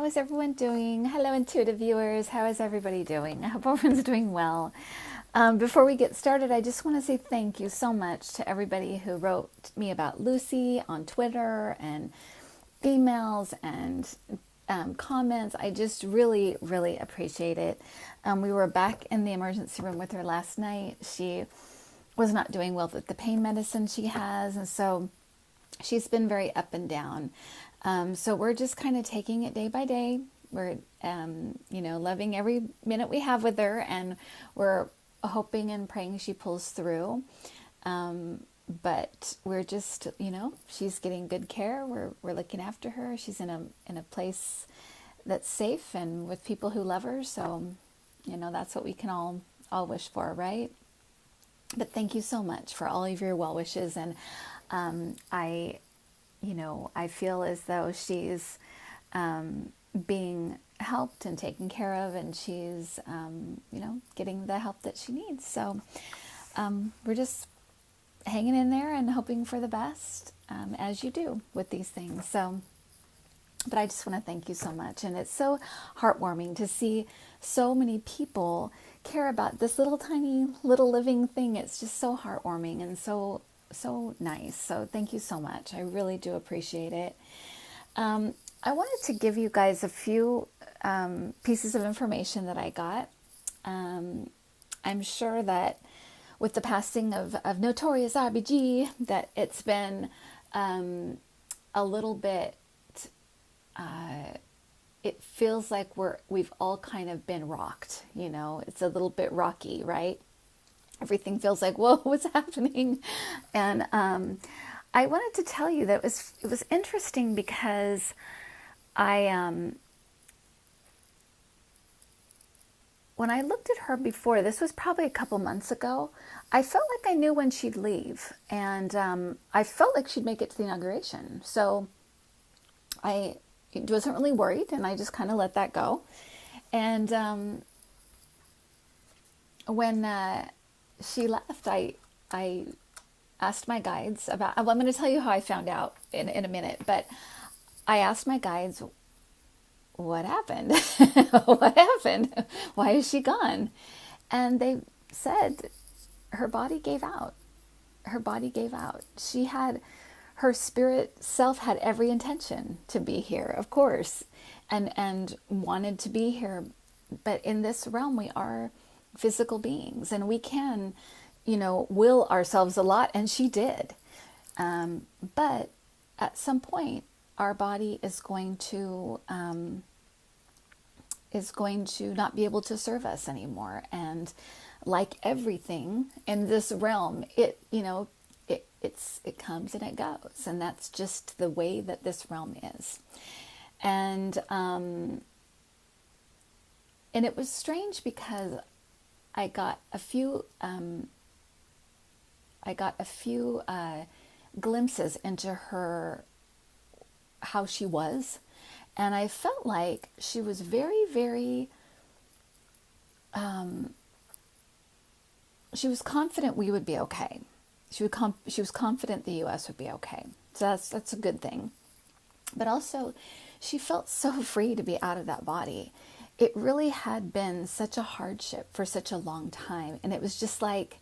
How is everyone doing? Hello, intuitive viewers. How is everybody doing? I hope everyone's doing well. Before we get started, I just want to say thank you so much to everybody who wrote me about Lucy on Twitter and emails and comments. I just really, really appreciate it. We were back in the emergency room with her last night. She was not doing well with the pain medicine she has, and so she's been very up and down. So we're just kind of taking it day by day. We're, loving every minute we have with her, and we're hoping and praying she pulls through. But we're just, she's getting good care. We're looking after her. She's in a place that's safe and with people who love her. So, that's what we can all wish for, right? But thank you so much for all of your well wishes. And I feel as though she's being helped and taken care of, and she's, getting the help that she needs. So we're just hanging in there and hoping for the best, as you do with these things. So, but I just want to thank you so much. And it's so heartwarming to see so many people care about this little tiny little living thing. It's just so heartwarming and so nice. So thank you so much. I really do appreciate it. I wanted to give you guys a few pieces of information that I got. I'm sure that with the passing of Notorious RBG, that it's been a little bit, it feels like we've all kind of been rocked, it's a little bit rocky, right? Everything feels like, whoa, what's happening? And I wanted to tell you that it was interesting because when I looked at her before, this was probably a couple months ago, I felt like I knew when she'd leave. And I felt like she'd make it to the inauguration. So I wasn't really worried, and I just kind of let that go. And when she left, I asked my guides about, well, I'm going to tell you how I found out in a minute, but I asked my guides, what happened? What happened? Why is she gone? And they said her body gave out. Her body gave out. Her spirit self had every intention to be here, of course, and wanted to be here. But in this realm, we are physical beings, and we can, will ourselves a lot, and she did. But at some point, our body is going to not be able to serve us anymore. And like everything in this realm, it comes and it goes, and that's just the way that this realm is. And it was strange because I got a few glimpses into how she was, and I felt like she was very, very she was confident we would be okay. She was confident the U.S. would be okay. So that's a good thing. But also, she felt so free to be out of that body. It really had been such a hardship for such a long time, and it was just like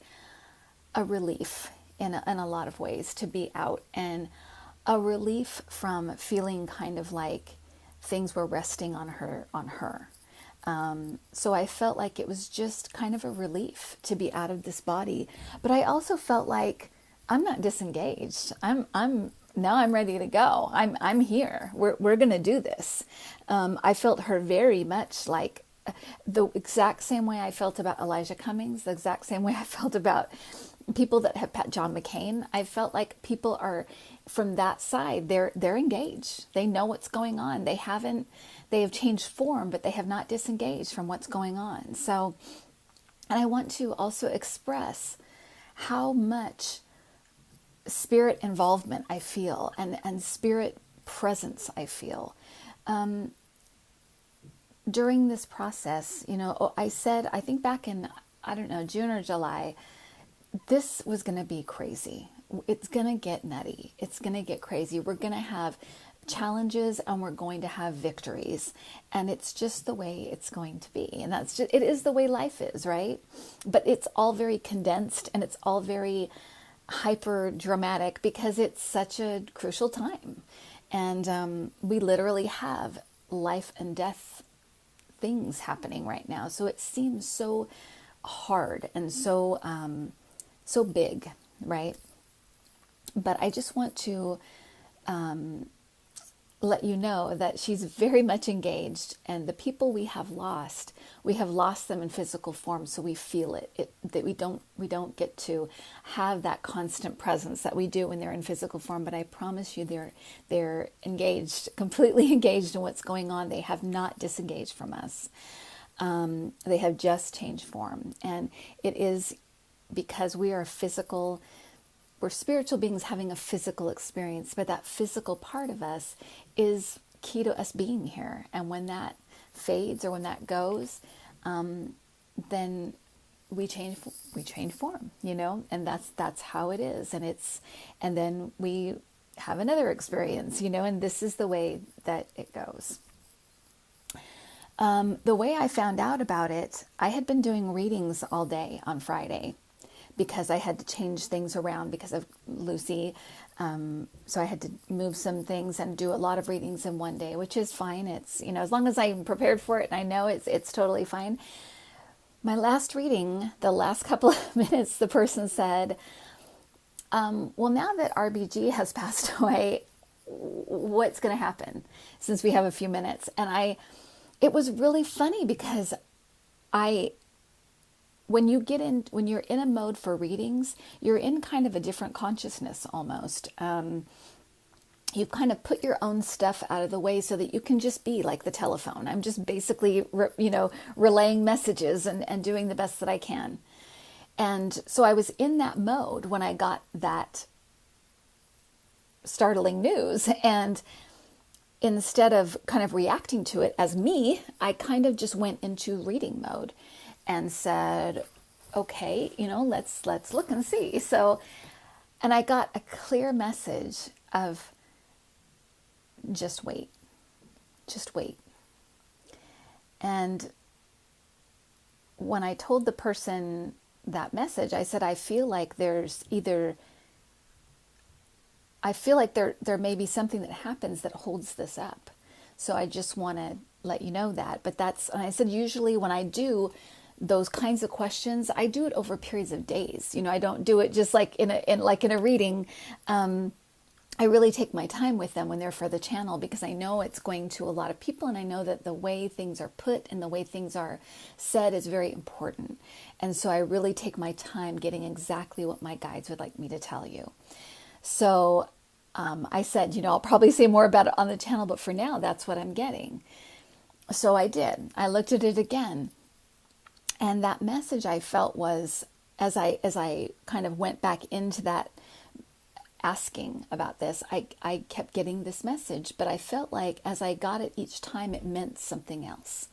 a relief in a lot of ways to be out, and a relief from feeling kind of like things were resting on her. So I felt like it was just kind of a relief to be out of this body. But I also felt like I'm not disengaged. Now I'm ready to go. I'm here. We're going to do this. I felt her very much like the exact same way I felt about Elijah Cummings, the exact same way I felt about people that have John McCain. I felt like people are from that side. They're engaged. They know what's going on. They have changed form, but they have not disengaged from what's going on. So, and I want to also express how much spirit involvement I feel, and spirit presence I feel. During this process, I said, I think back in, June or July, this was going to be crazy. It's going to get nutty. It's going to get crazy. We're going to have challenges and we're going to have victories, and it's just the way it's going to be, and that's just, it is the way life is, right? But it's all very condensed and it's all very hyper dramatic because it's such a crucial time, and we literally have life and death things happening right now, so it seems so hard and so big, right? But I just want to let you know that she's very much engaged, and the people we have lost them in physical form, so we feel it that we don't get to have that constant presence that we do when they're in physical form. But I promise you, they're engaged, completely engaged in what's going on. They have not disengaged from us. They have just changed form, and it is because we're spiritual beings having a physical experience, but that physical part of us is key to us being here. And when that fades or when that goes, then we change form, and that's how it is. And then we have another experience, and this is the way that it goes. The way I found out about it, I had been doing readings all day on Friday, because I had to change things around because of Lucy. So I had to move some things and do a lot of readings in one day, which is fine. It's, as long as I'm prepared for it and I know it's totally fine. My last reading, the last couple of minutes, the person said, well, now that RBG has passed away, what's going to happen since we have a few minutes? And it was really funny because when you're in a mode for readings, you're in kind of a different consciousness almost. You kind of put your own stuff out of the way so that you can just be like the telephone. I'm just basically, relaying messages and doing the best that I can. And so I was in that mode when I got that startling news. And instead of kind of reacting to it as me, I kind of just went into reading mode and said, okay, let's look and see. So, and I got a clear message of just wait. And when I told the person that message, I said, I feel like there may be something that happens that holds this up. So I just want to let you know that. And I said, usually when I do those kinds of questions, I do it over periods of days. I don't do it just like in a reading. I really take my time with them when they're for the channel, because I know it's going to a lot of people, and I know that the way things are put and the way things are said is very important. And so I really take my time getting exactly what my guides would like me to tell you. So I said, I'll probably say more about it on the channel, but for now, that's what I'm getting. So I did. I looked at it again. And that message I felt was, as I kind of went back into that asking about this, I kept getting this message, but I felt like as I got it each time, it meant something else.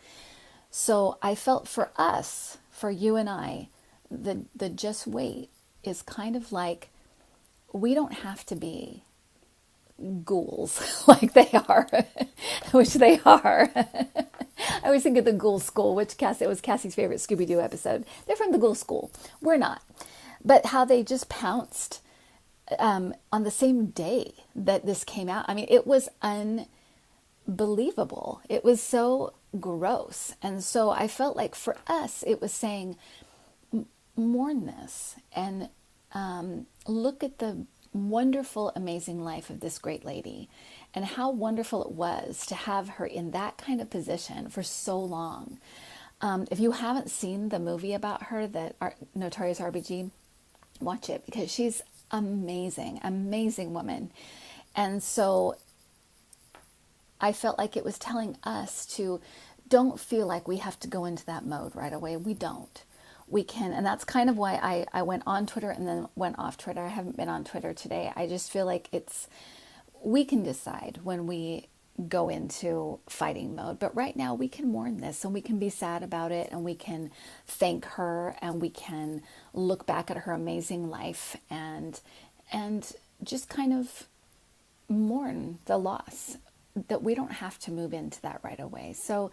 So I felt for us, for you and I, the just wait is kind of like, we don't have to be ghouls like they are, which they are. I always think of the Ghoul School, which it was Cassie's favorite Scooby-Doo episode. They're from the Ghoul School. We're not. But how they just pounced on the same day that this came out. I mean, it was unbelievable. It was so gross. And so I felt like for us, it was saying, mourn this and look at the wonderful, amazing life of this great lady, and how wonderful it was to have her in that kind of position for so long. If you haven't seen the movie about her, that Notorious RBG, watch it, because she's amazing, amazing woman. And so I felt like it was telling us to don't feel like we have to go into that mode right away. We don't. We can, and that's kind of why I went on Twitter and then went off Twitter. I haven't been on Twitter today. I just feel like we can decide when we go into fighting mode. But right now we can mourn this, and we can be sad about it, and we can thank her, and we can look back at her amazing life and just kind of mourn the loss that we don't have to move into that right away. So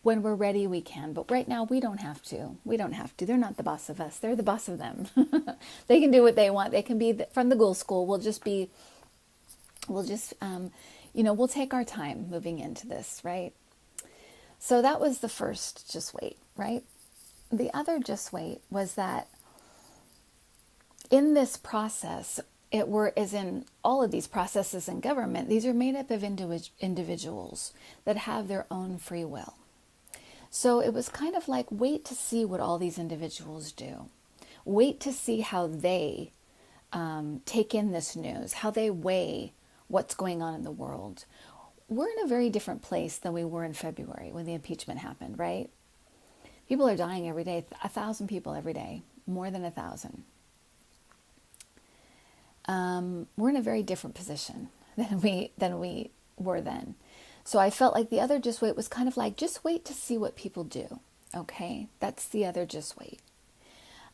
when we're ready, we can. But right now, we don't have to. We don't have to. They're not the boss of us. They're the boss of them. They can do what they want. They can be from the ghoul school. We'll just, we'll take our time moving into this, right? So that was the first just wait, right? The other just wait was that in this process, as in all of these processes in government, these are made up of individuals that have their own free will. So it was kind of like, wait to see what all these individuals do. Wait to see how they take in this news, how they weigh what's going on in the world. We're in a very different place than we were in February when the impeachment happened, right? People are dying every day, 1,000 people every day, more than 1,000. We're in a very different position than we were then. So I felt like the other just wait was kind of like, just wait to see what people do. Okay, that's the other just wait.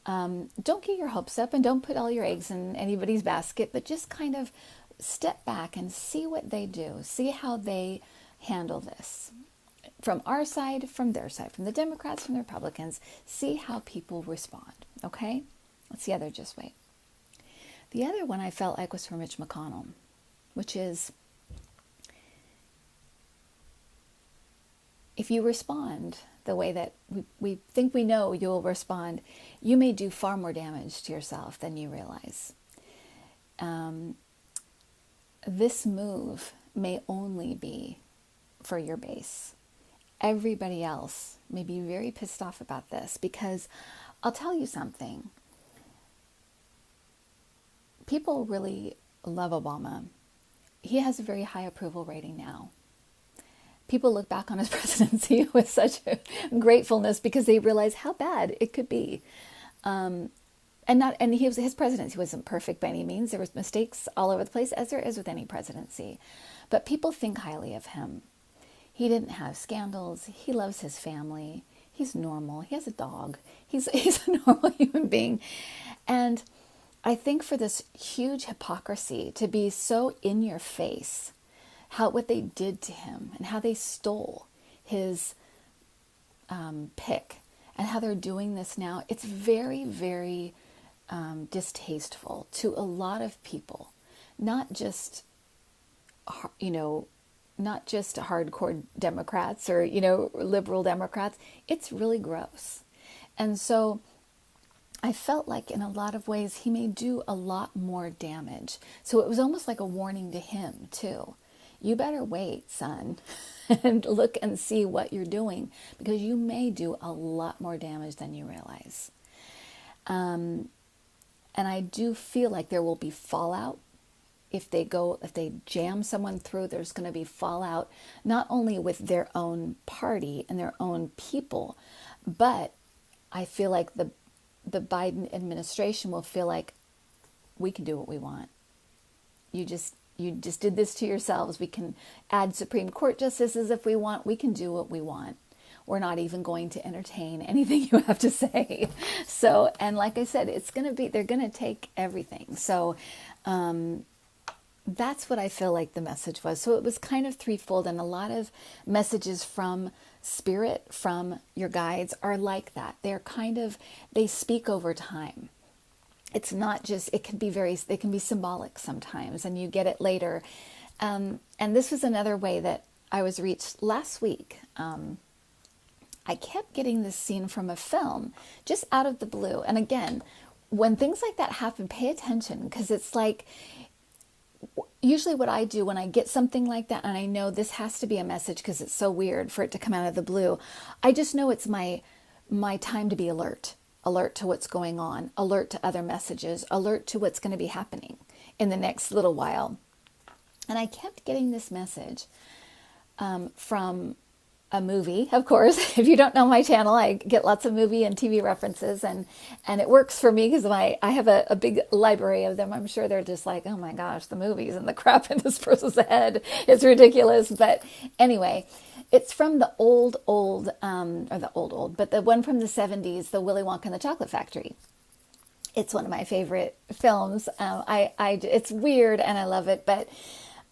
Don't get your hopes up and don't put all your eggs in anybody's basket, but just kind of step back and see what they do. See how they handle this. From our side, from their side, from the Democrats, from the Republicans. See how people respond. Okay, that's the other just wait. The other one I felt like was from Mitch McConnell, which is, if you respond the way that we think we know you'll respond, you may do far more damage to yourself than you realize. This move may only be for your base. Everybody else may be very pissed off about this, because I'll tell you something. People really love Obama. He has a very high approval rating now. People look back on his presidency with such gratefulness because they realize how bad it could be. His presidency wasn't perfect by any means. There was mistakes all over the place, as there is with any presidency. But people think highly of him. He didn't have scandals. He loves his family. He's normal. He has a dog. He's a normal human being. And I think for this huge hypocrisy to be so in your face, what they did to him and how they stole his pick and how they're doing this now, it's very, very distasteful to a lot of people, not just hardcore Democrats or, liberal Democrats. It's really gross. And so I felt like in a lot of ways he may do a lot more damage. So it was almost like a warning to him too. You better wait, son, and look and see what you're doing, because you may do a lot more damage than you realize. And I do feel like there will be fallout. If they jam someone through, there's going to be fallout, not only with their own party and their own people, but I feel like the Biden administration will feel like, we can do what we want. You just did this to yourselves. We can add Supreme Court justices if we want. We can do what we want. We're not even going to entertain anything you have to say. So, and like I said, they're going to take everything. So, that's what I feel like the message was. So it was kind of threefold, and a lot of messages from Spirit, from your guides, are like that. They speak over time. It's not just, they can be symbolic sometimes, and you get it later. And this was another way that I was reached last week. I kept getting this scene from a film just out of the blue. And again, when things like that happen, pay attention, because it's like, usually what I do when I get something like that, and I know this has to be a message because it's so weird for it to come out of the blue, I just know it's my time to be alert to what's going on, alert to other messages, alert to what's going to be happening in the next little while. And I kept getting this message from a movie, of course. If you don't know my channel, I get lots of movie and TV references, and it works for me because I have a big library of them. I'm sure they're just like, oh my gosh, the movies and the crap in this person's head. It's ridiculous. But anyway, it's from the but the one from the 70s, the Willy Wonka and the Chocolate Factory. It's one of my favorite films. It's weird and I love it, but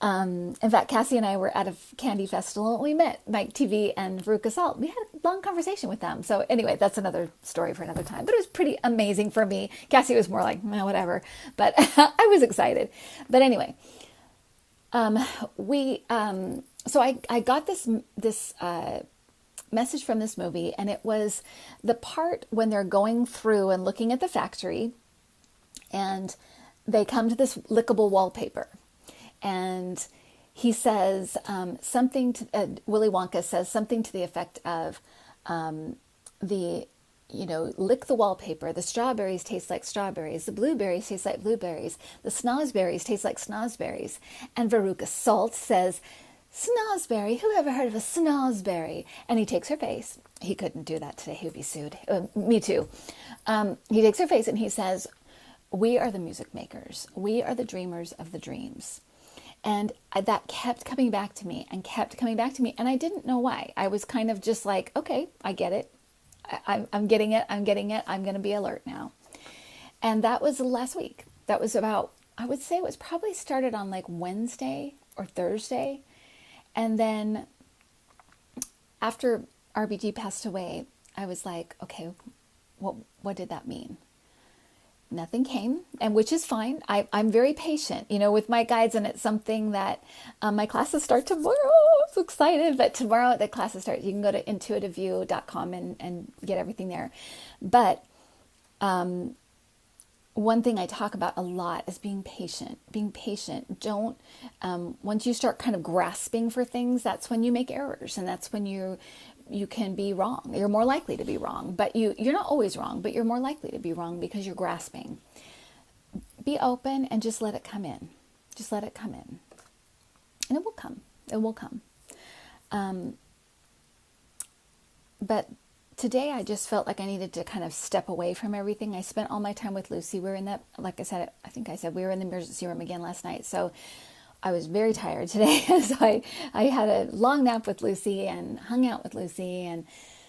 In fact, Cassie and I were at a candy festival and we met Mike TV and Veruca Salt. We had a long conversation with them. So anyway, that's another story for another time. But it was pretty amazing for me. Cassie was more like, whatever. But I was excited. But anyway, so I got this message from this movie, and it was the part when they're going through and looking at the factory, and they come to this lickable wallpaper. And he says something to, Willy Wonka says something to the effect of, lick the wallpaper. The strawberries taste like strawberries. The blueberries taste like blueberries. The snozberries taste like snozberries. And Veruca Salt says, snozberry, who ever heard of a snozberry? And he takes her face. He couldn't do that today. He would be sued. Me too. He takes her face and he says, we are the music makers. We are the dreamers of the dreams. And that kept coming back to me and kept coming back to me. And I didn't know why. I was kind of just like, okay, I get it. I'm getting it. I'm getting it. I'm going to be alert now. And that was last week. That was about, I would say it was probably started on like Wednesday or Thursday. And then after RBG passed away, I was like, okay, what did that mean? Nothing came, and which is fine. I'm very patient, with my guides, and it's something that my classes start tomorrow. I'm so excited, but tomorrow the classes start. You can go to intuitiview.com and get everything there. But one thing I talk about a lot is being patient. Being patient. Don't, once you start kind of grasping for things, that's when you make errors, and that's when you can be wrong. You're more likely to be wrong, but you're not always wrong, but you're more likely to be wrong because you're grasping. Be open and just let it come in. Just let it come in. And it will come. It will come. But today I just felt like I needed to kind of step away from everything. I spent all my time with Lucy. We were in that, like I said, we were in the emergency room again last night. So I was very tired today. So I had a long nap with Lucy and hung out with Lucy and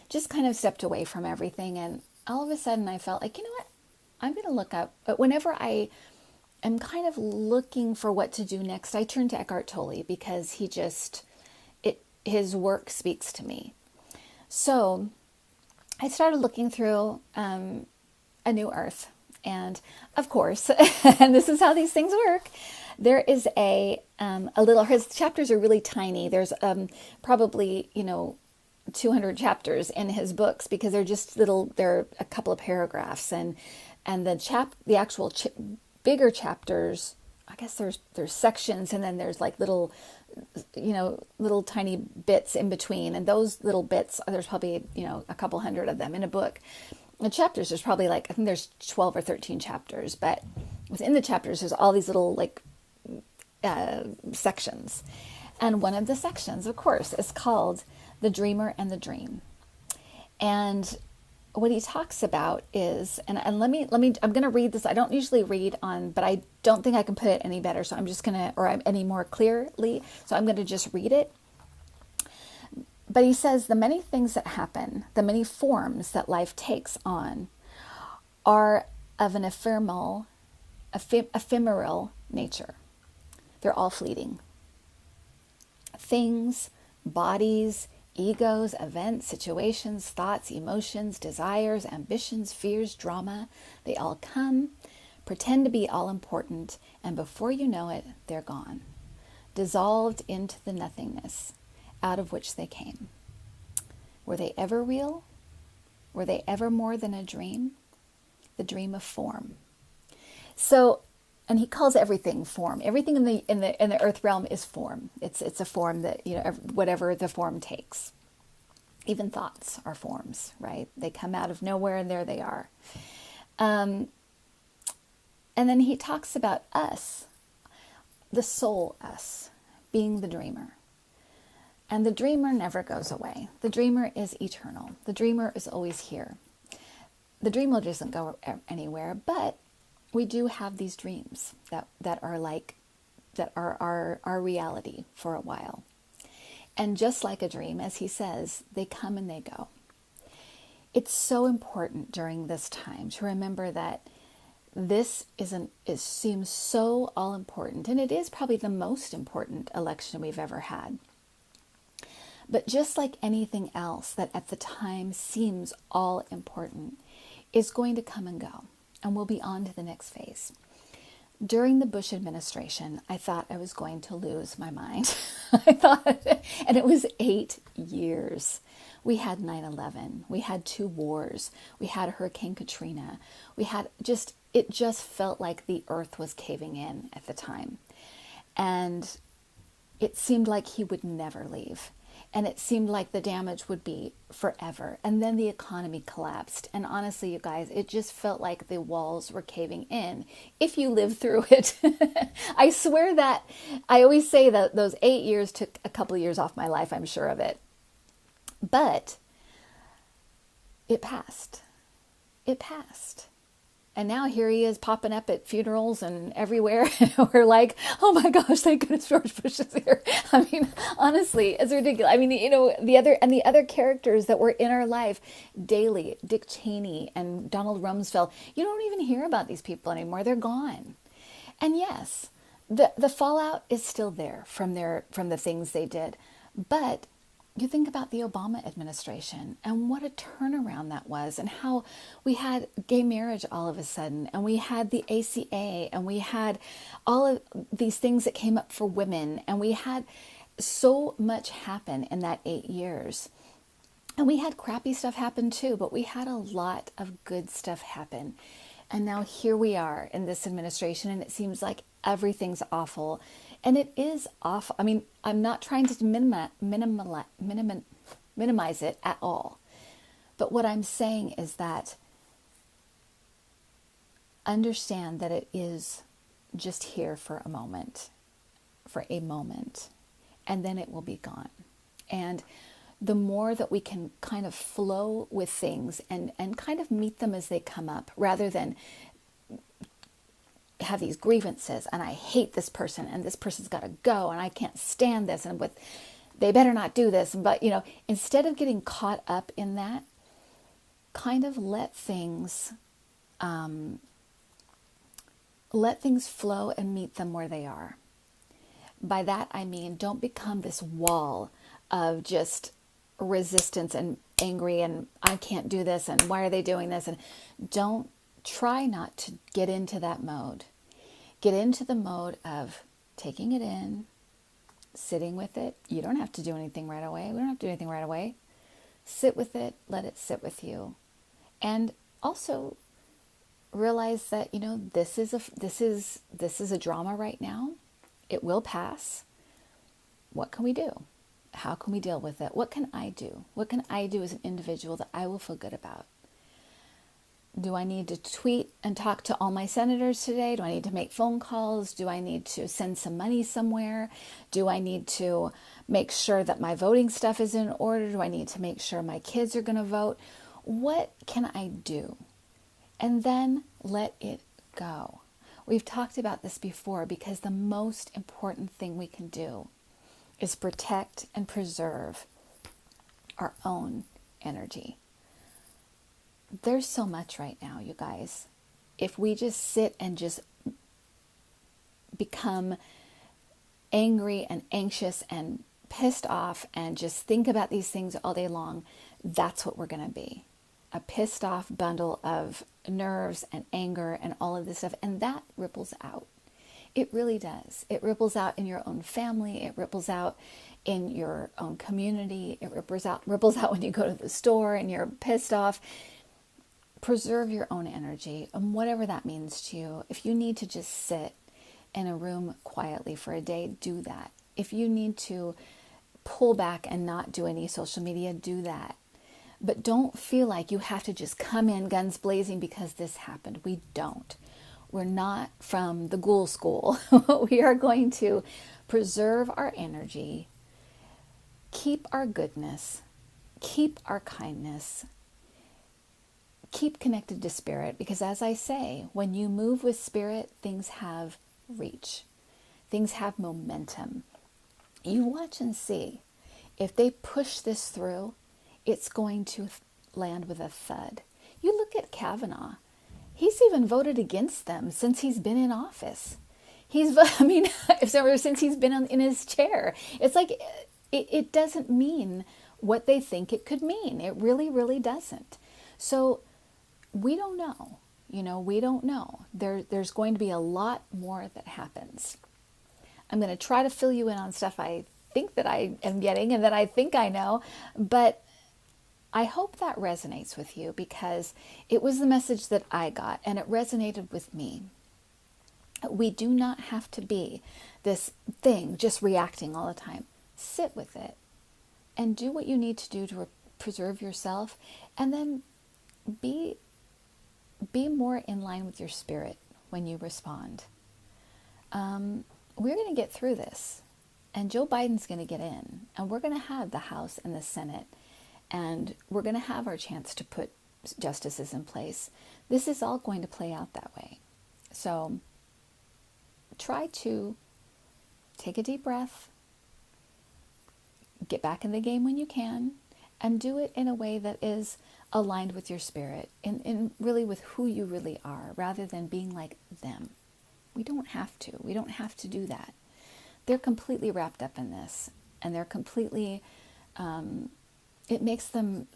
just kind of stepped away from everything. And all of a sudden I felt like, you know what? I'm going to look up. But whenever I am kind of looking for what to do next, I turn to Eckhart Tolle because his work speaks to me. So I started looking through A New Earth. And of course, and this is how these things work, there is a little, his chapters are really tiny. There's probably, 200 chapters in his books because they're just little, they're a couple of paragraphs. And the actual bigger chapters, I guess there's sections, and then there's like little tiny bits in between. And those little bits, there's probably, a couple hundred of them in a book. The chapters, there's probably I think there's 12 or 13 chapters, but within the chapters, there's all these little sections. And one of the sections, of course, is called The Dreamer and the Dream. And what he talks about is, and let me, I'm going to read this. I don't usually read on, but I don't think I can put it any better. So I'm just going to, or any more clearly. So I'm going to just read it. But he says the many things that happen, the many forms that life takes on, are of an ephemeral nature. They're all fleeting. Things, bodies, egos, events, situations, thoughts, emotions, desires, ambitions, fears, drama, they all come, pretend to be all important, and before you know it, they're gone, dissolved into the nothingness out of which they came. Were they ever real? Were they ever more than a dream? The dream of form. So, and he calls everything form. Everything in the earth realm is form. It's a form that, whatever the form takes. Even thoughts are forms, right? They come out of nowhere and there they are. And then he talks about us, the soul us, being the dreamer. And the dreamer never goes away. The dreamer is eternal. The dreamer is always here. The dreamer doesn't go anywhere, but we do have these dreams that are our reality for a while. And just like a dream, as he says, they come and they go. It's so important during this time to remember that this it seems so all important, and it is probably the most important election we've ever had. But just like anything else that at the time seems all important is going to come and go, and we'll be on to the next phase. During the Bush administration, I thought I was going to lose my mind. I thought, and it was 8 years. We had 9/11. We had 2 wars. We had Hurricane Katrina. It just felt like the earth was caving in at the time. And it seemed like he would never leave. And it seemed like the damage would be forever. And then the economy collapsed. And honestly, you guys, it just felt like the walls were caving in if you lived through it. I swear that I always say that those 8 years took a couple of years off my life. I'm sure of it. But it passed. It passed. And now here he is popping up at funerals and everywhere. We're like, oh my gosh, thank goodness George Bush is here. I mean, honestly, it's ridiculous. I mean, the other characters that were in our life daily, Dick Cheney and Donald Rumsfeld, you don't even hear about these people anymore. They're gone. And yes, the fallout is still there from the things they did. But you think about the Obama administration and what a turnaround that was, and how we had gay marriage all of a sudden, and we had the ACA, and we had all of these things that came up for women, and we had so much happen in that 8 years. And we had crappy stuff happen too, but we had a lot of good stuff happen. And now here we are in this administration, and it seems like everything's awful. And it is awful. I mean, I'm not trying to minimize it at all. But what I'm saying is that understand that it is just here for a moment, and then it will be gone. And the more that we can kind of flow with things and kind of meet them as they come up, rather than have these grievances, and I hate this person, and this person's got to go, and I can't stand this, and they better not do this. But, instead of getting caught up in that, kind of let things flow and meet them where they are. By that, I mean, don't become this wall of just resistance and angry, and I can't do this, and why are they doing this? And don't try not to get into that mode. Get into the mode of taking it in, sitting with it. You don't have to do anything right away. We don't have to do anything right away. Sit with it. Let it sit with you. And also realize that, this is a drama right now. It will pass. What can we do? How can we deal with it? What can I do? What can I do as an individual that I will feel good about? Do I need to tweet and talk to all my senators today? Do I need to make phone calls? Do I need to send some money somewhere? Do I need to make sure that my voting stuff is in order? Do I need to make sure my kids are going to vote? What can I do? And then let it go. We've talked about this before, because the most important thing we can do is protect and preserve our own energy. There's so much right now, you guys. If we just sit and just become angry and anxious and pissed off and just think about these things all day long, that's what we're going to be. A pissed off bundle of nerves and anger and all of this stuff. And that ripples out. It really does. It ripples out in your own family. It ripples out in your own community. It ripples out when you go to the store and you're pissed off. Preserve your own energy, and whatever that means to you. If you need to just sit in a room quietly for a day, do that. If you need to pull back and not do any social media, do that. But don't feel like you have to just come in guns blazing because this happened. We don't. We're not from the ghoul school. We are going to preserve our energy, keep our goodness, keep our kindness, keep connected to spirit, because as I say, when you move with spirit, things have reach. Things have momentum. You watch and see. If they push this through, it's going to land with a thud. You look at Kavanaugh. He's even voted against them since he's been in office. I mean, since he's been in his chair. It's like, it doesn't mean what they think it could mean. It really, really doesn't. So we don't know. We don't know. There's going to be a lot more that happens. I'm going to try to fill you in on stuff I think that I am getting and that I think I know, but I hope that resonates with you, because it was the message that I got and it resonated with me. We do not have to be this thing just reacting all the time. Sit with it and do what you need to do to preserve yourself, and then be more in line with your spirit when you respond. We're going to get through this, and Joe Biden's going to get in, and we're going to have the House and the Senate, and we're going to have our chance to put justices in place. This is all going to play out that way. So try to take a deep breath, get back in the game when you can, and do it in a way that is aligned with your spirit, and really with who you really are, rather than being like them. We don't have to. We don't have to do that. They're completely wrapped up in this, and they're completely, it makes them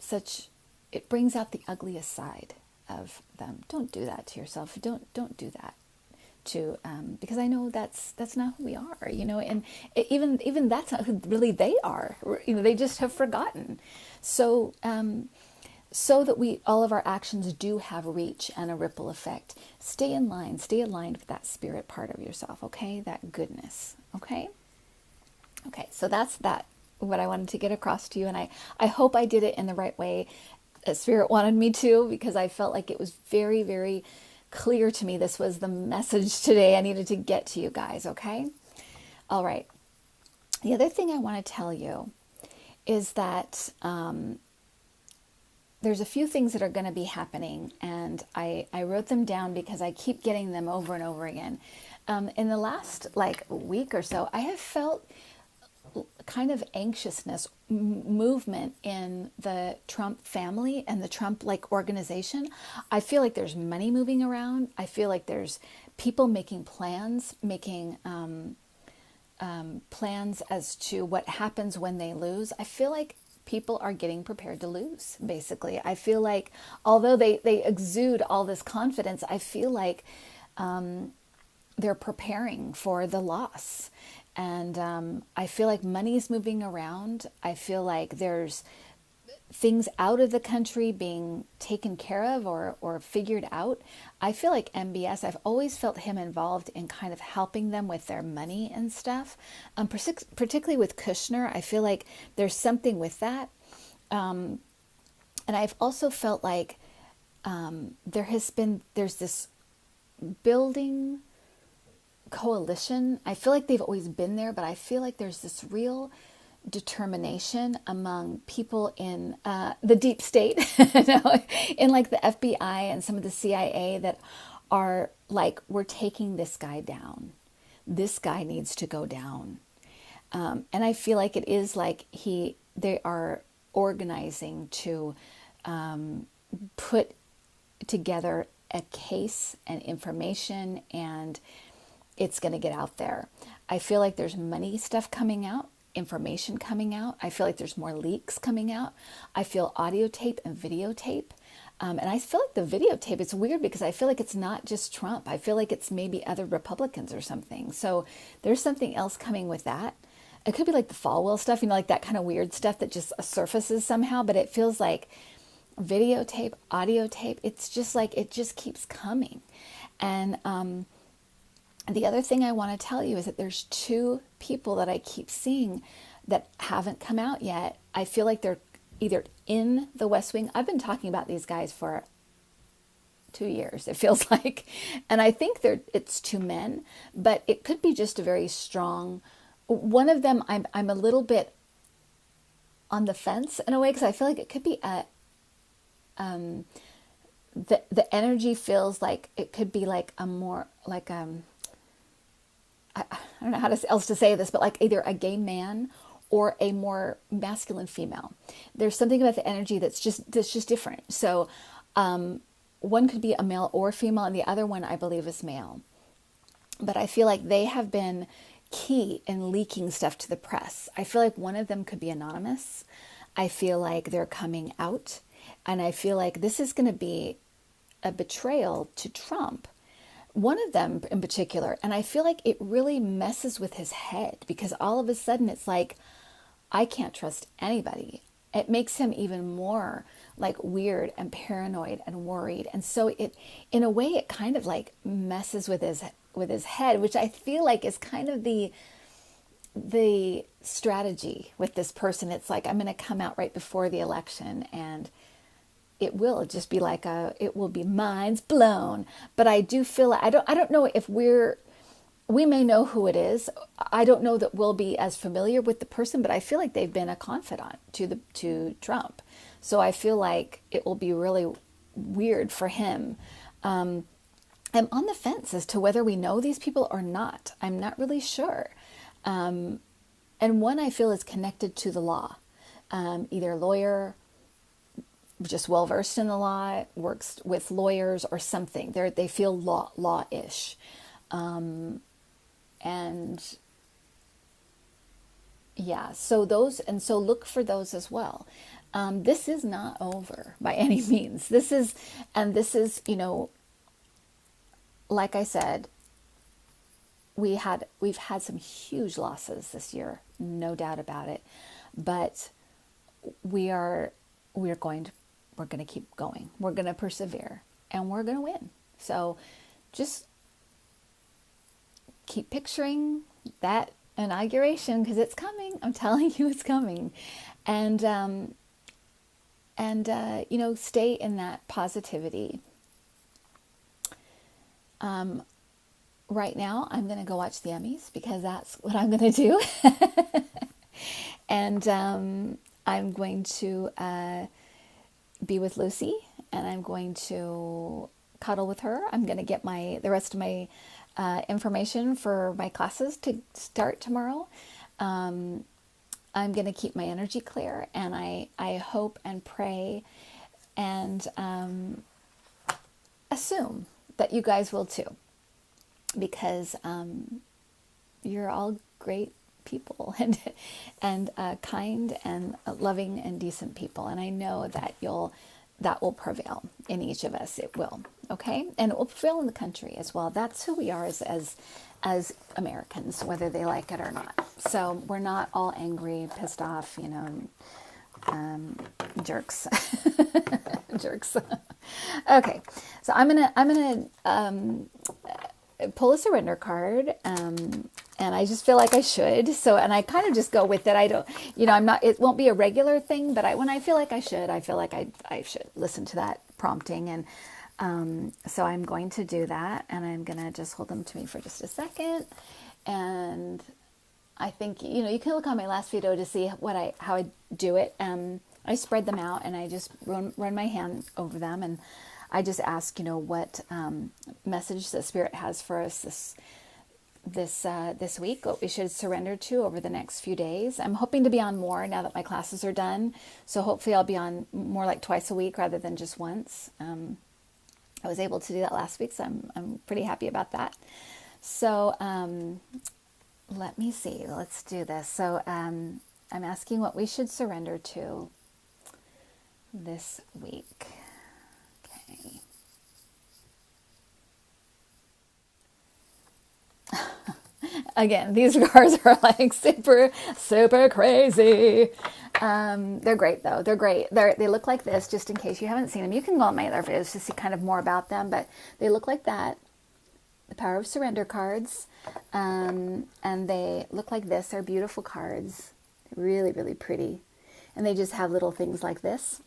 it brings out the ugliest side of them. Don't do that to yourself. Don't do that because I know that's not who we are, and even that's not who really they are. They just have forgotten. So that all of our actions do have reach and a ripple effect. Stay in line, stay aligned with that spirit part of yourself, okay? That goodness, okay? Okay, so that's what I wanted to get across to you, and I hope I did it in the right way Spirit wanted me to, because I felt like it was very, very clear to me. This was the message today I needed to get to you guys, okay? All right. The other thing I want to tell you is that there's a few things that are going to be happening, and I wrote them down because I keep getting them over and over again. In the last week or so, I have felt kind of anxiousness movement in the Trump family and the Trump organization. I feel like there's money moving around. I feel like there's people making plans, plans as to what happens when they lose. I feel like people are getting prepared to lose, basically. I feel like although they exude all this confidence, I feel like they're preparing for the loss. And I feel like money's moving around. I feel like there's things out of the country being taken care of or figured out. I feel like MBS, I've always felt him involved in kind of helping them with their money and stuff. Particularly with Kushner, I feel like there's something with that. And I've also felt like there's this building coalition. I feel like they've always been there, but I feel like there's this real determination among people in the deep state, in the FBI and some of the CIA, that are like, we're taking this guy down. This guy needs to go down. And I feel like it is like they are organizing to put together a case and information, and it's going to get out there. I feel like there's money stuff coming out, information coming out. I feel like there's more leaks coming out. I feel audio tape and videotape. And I feel like the videotape, it's weird because I feel like it's not just Trump. I feel like it's maybe other Republicans or something. So there's something else coming with that. It could be like the Falwell stuff, like that kind of weird stuff that just surfaces somehow, but it feels like videotape, audio tape. It's just like, it just keeps coming. And the other thing I want to tell you is that there's two people that I keep seeing that haven't come out yet. I feel like they're either in the West Wing. I've been talking about these guys for 2 years, it feels like. And I think it's two men, but it could be just a very strong, one of them I'm a little bit on the fence in a way, because I feel like it could be the energy feels like it could be like a more like I don't know how else to say this, but like either a gay man or a more masculine female. There's something about the energy that's just different. So one could be a male or female, and the other one I believe is male. But I feel like they have been key in leaking stuff to the press. I feel like one of them could be anonymous. I feel like they're coming out. And I feel like this is going to be a betrayal to Trump. One of them in particular. And I feel like it really messes with his head, because all of a sudden it's like, I can't trust anybody. It makes him even more like weird and paranoid and worried. And so it, in a way, it kind of like messes with his head, which I feel like is kind of the strategy with this person. It's like, I'm going to come out right before the election, and it will just be like it will be minds blown. But I do feel like, I don't know if we may know who it is. I don't know that we'll be as familiar with the person, but I feel like they've been a confidant to Trump. So I feel like it will be really weird for him. I'm on the fence as to whether we know these people or not. I'm not really sure. And one I feel is connected to the law, either a lawyer, just well versed in the law, works with lawyers or something. They feel law-ish. And yeah, so look for those as well. This is not over by any means. This is, like I said, we've had some huge losses this year, no doubt about it. But we're going to keep going. We're going to persevere, and we're going to win. So just keep picturing that inauguration, because it's coming. I'm telling you, it's coming. And stay in that positivity. Right now, I'm going to go watch the Emmys, because that's what I'm going to do. And I'm going to be with Lucy, and I'm going to cuddle with her. I'm going to get the rest of my information for my classes to start tomorrow. I'm going to keep my energy clear, and I hope and pray and assume that you guys will too, because you're all great people and kind and loving and decent people, and I know that that will prevail in each of us. It will, okay, and it will prevail in the country as well. That's who we are as Americans, whether they like it or not. So we're not all angry, pissed off, jerks. Jerks. Okay, so I'm gonna pull a surrender card, and I just feel like I should. So, and I kind of just go with it. I don't, I'm not. It won't be a regular thing, but when I feel like I feel like I should listen to that prompting, and so I'm going to do that, and I'm gonna just hold them to me for just a second, and I think you can look on my last video to see how I do it. I spread them out, and I just run my hand over them, and I just ask, what message the Spirit has for us this week, what we should surrender to over the next few days. I'm hoping to be on more now that my classes are done, so hopefully I'll be on more like twice a week rather than just once. I was able to do that last week, so I'm pretty happy about that. So let me see. Let's do this. So I'm asking what we should surrender to this week. Okay. Again, these cards are like super, super crazy. They're great though. They're great. They look like this, just in case you haven't seen them. You can go on my other videos to see kind of more about them, but they look like that. The Power of Surrender cards. And they look like this. They're beautiful cards. Really, really pretty. And they just have little things like this.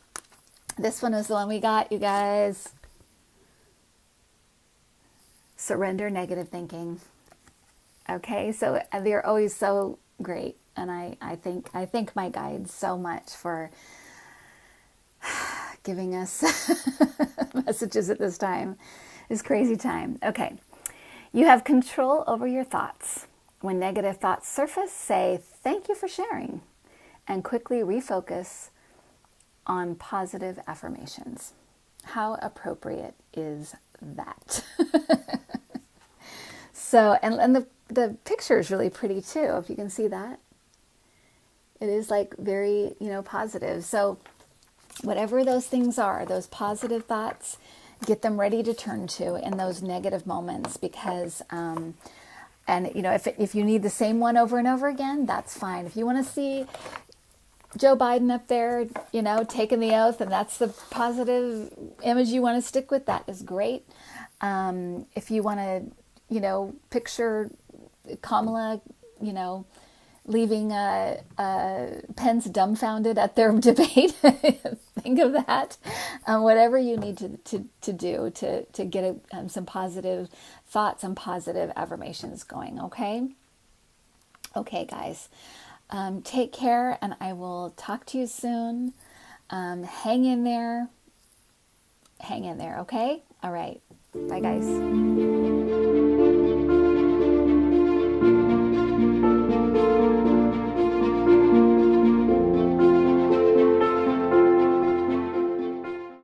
This one was the one we got, you guys. Surrender negative thinking. Okay, so they're always so great, and I thank my guides so much for giving us messages at this time, this crazy time. Okay, you have control over your thoughts. When negative thoughts surface, say thank you for sharing, and quickly refocus on positive affirmations. How appropriate is that? So, and the picture is really pretty too, if you can see that. It is like very, positive. So whatever those things are, those positive thoughts, get them ready to turn to in those negative moments, because, and if you need the same one over and over again, that's fine. If you want to see Joe Biden up there, taking the oath, and that's the positive image you want to stick with, that is great. If you want to, picture Kamala, leaving Pence dumbfounded at their debate, think of that. Whatever you need to do to get some positive thoughts and positive affirmations going, okay? Okay, guys. Take care, and I will talk to you soon. Hang in there. Hang in there, okay? All right. Bye, guys.